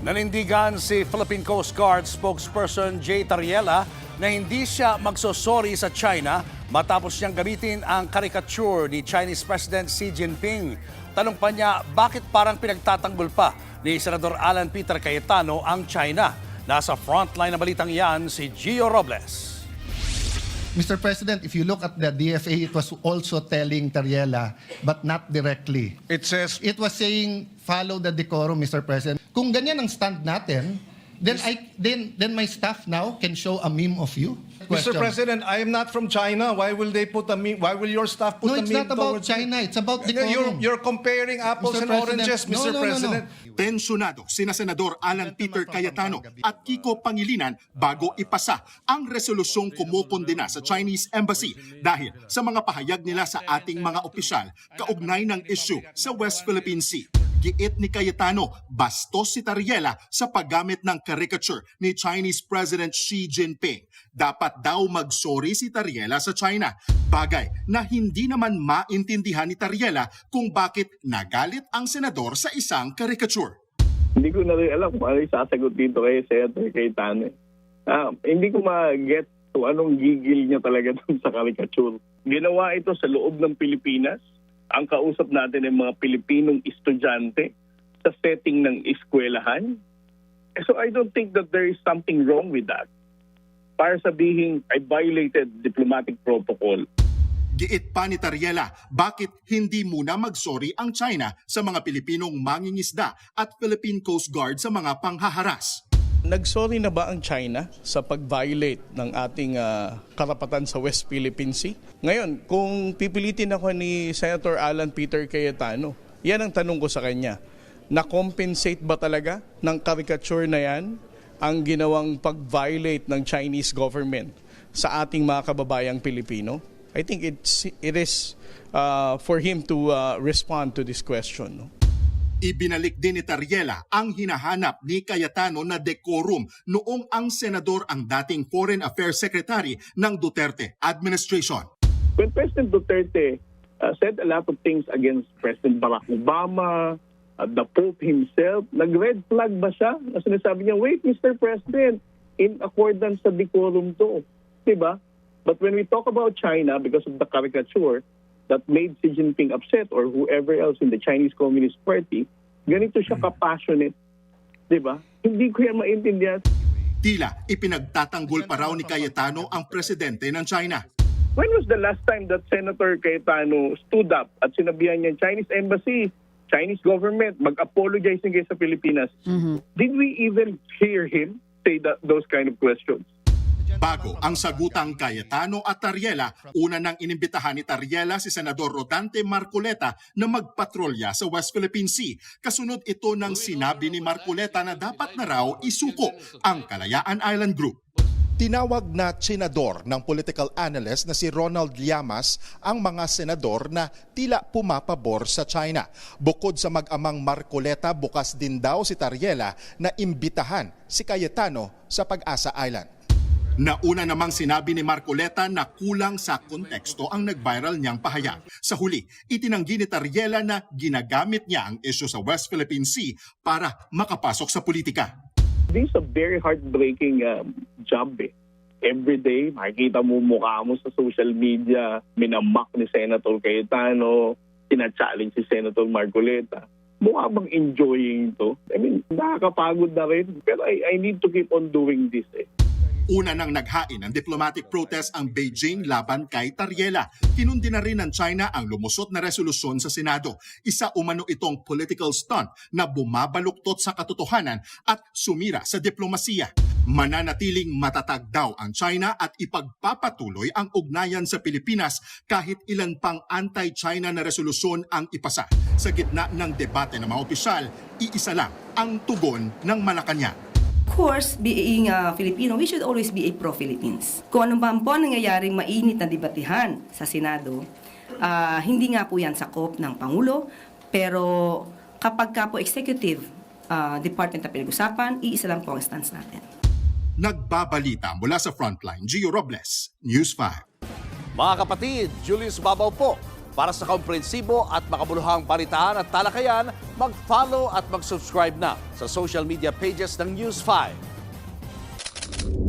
Nanindigan si Philippine Coast Guard spokesperson Jay Tariela na hindi siya magsosorry sa China matapos niyang gamitin ang caricature ni Chinese President Xi Jinping. Tanong pa niya bakit parang pinagtatanggol pa ni Senador Alan Peter Cayetano ang China. Nasa frontline na balitang iyan si Gio Robles. Mr. President, if you look at the DFA, it was also telling Tariela, but not directly. It says, It was saying, follow the decorum, Mr. President. Kung ganyan ang stand natin, then my staff now can show a meme of you. Mr. President, I am not from China. Why will they put a meme? Why will your staff put No, a it's meme not about towards China. It's about decorum. You're comparing apples Mr. and President, oranges, Mr. no. President. Tensyonado sina Senador Alan Peter Cayetano at Kiko Pangilinan bago ipasa ang resolusyong kumukondena sa Chinese Embassy dahil sa mga pahayag nila sa ating mga opisyal kaugnay ng issue sa West Philippine Sea. Giit ni Cayetano, bastos si Tariela sa paggamit ng caricature ni Chinese President Xi Jinping. Dapat daw mag-sorry si Tariela sa China. Bagay na hindi naman maintindihan ni Tariela kung bakit nagalit ang senador sa isang caricature. Hindi ko na rin alam kung ano yung sasagot dito kay Senator Cayetano. Hindi ko ma-get to anong gigil niya talaga dun sa caricature. Ginawa ito sa loob ng Pilipinas. Ang kausap natin ay mga Pilipinong estudyante sa setting ng eskwelahan. So I don't think that there is something wrong with that. Para sabihin, I violated diplomatic protocol. Giit pa ni Tariela, bakit hindi muna mag-sorry ang China sa mga Pilipinong mangingisda at Philippine Coast Guard sa mga panghaharas? Nagsorry na ba ang China sa pag-violate ng ating karapatan sa West Philippine Sea? Ngayon, kung pipilitin ako ni Senator Alan Peter Cayetano, yan ang tanong ko sa kanya. Na-compensate ba talaga ng caricature na yan ang ginawang pag-violate ng Chinese government sa ating mga kababayang Pilipino? I think it is for him to respond to this question. No? Ibinalik din ni Tariela ang hinahanap ni Cayetano na decorum noong ang senador ang dating Foreign Affairs Secretary ng Duterte administration. When President Duterte said a lot of things against President Barack Obama, the Pope himself, nag-red flag ba siya? Sinasabi niya, wait, Mr. President, in accordance sa decorum to. Diba? But when we talk about China, because of the caricature that made Xi Jinping upset or whoever else in the Chinese Communist Party, ganito siya ka-passionate. Diba? Hindi ko yan maintindihan. Tila ipinagtatanggol pa raw ni Cayetano ang presidente ng China. When was the last time that Senator Cayetano stood up at sinabihan niya Chinese embassy, Chinese government, mag-apologize nga sa Pilipinas? Did we even hear him say those kind of questions? Bago ang sagutang Cayetano at Tariela, una nang inimbitahan ni Tariela si Senador Rodante Marcoleta na magpatrolya sa West Philippine Sea. Kasunod ito ng sinabi ni Marcoleta na dapat na raw isuko ang Kalayaan Island Group. Tinawag na senador ng political analyst na si Ronald Llamas ang mga senador na tila pumapabor sa China. Bukod sa mag-amang Marcoleta, bukas din daw si Tariela na imbitahan si Cayetano sa Pag-asa Island. Nauna namang sinabi ni Marcoleta na kulang sa konteksto ang nag-viral niyang pahayag. Sa huli, itinanggi ni Tariela na ginagamit niya ang issue sa West Philippine Sea para makapasok sa politika. This is a very heartbreaking job. Every day, makikita mo mukha mo sa social media, minamak ni Senator Cayetano, tina-challenge si Senator Marcoleta. Mukha bang enjoying to? I mean, nakakapagod na rin. Pero I need to keep on doing this. Una nang naghain ng diplomatic protest ang Beijing laban kay Tariela. Kinundi na rin ng China ang lumusot na resolusyon sa Senado. Isa umano itong political stunt na bumabaluktot sa katotohanan at sumira sa diplomasiya. Mananatiling matatag daw ang China at ipagpapatuloy ang ugnayan sa Pilipinas kahit ilan pang anti-China na resolusyon ang ipasa. Sa gitna ng debate ng mga opisyal, iisa lang ang tugon ng Malacanang. Of course, being Filipino, we should always be a pro-Philippines. Kung ano ba po ang nangyayaring mainit na debatihan sa Senado, hindi nga po yan sakop ng Pangulo, pero kapag ka po executive department na pinag-usapan, iisa lang po ang stance natin. Nagbabalita mula sa Frontline, Gio Robles, News 5. Mga kapatid, Julius Babaw po para sa komprehensibo at makabuluhang balitaan at talakayan mag-follow at mag-subscribe na sa social media pages ng News 5.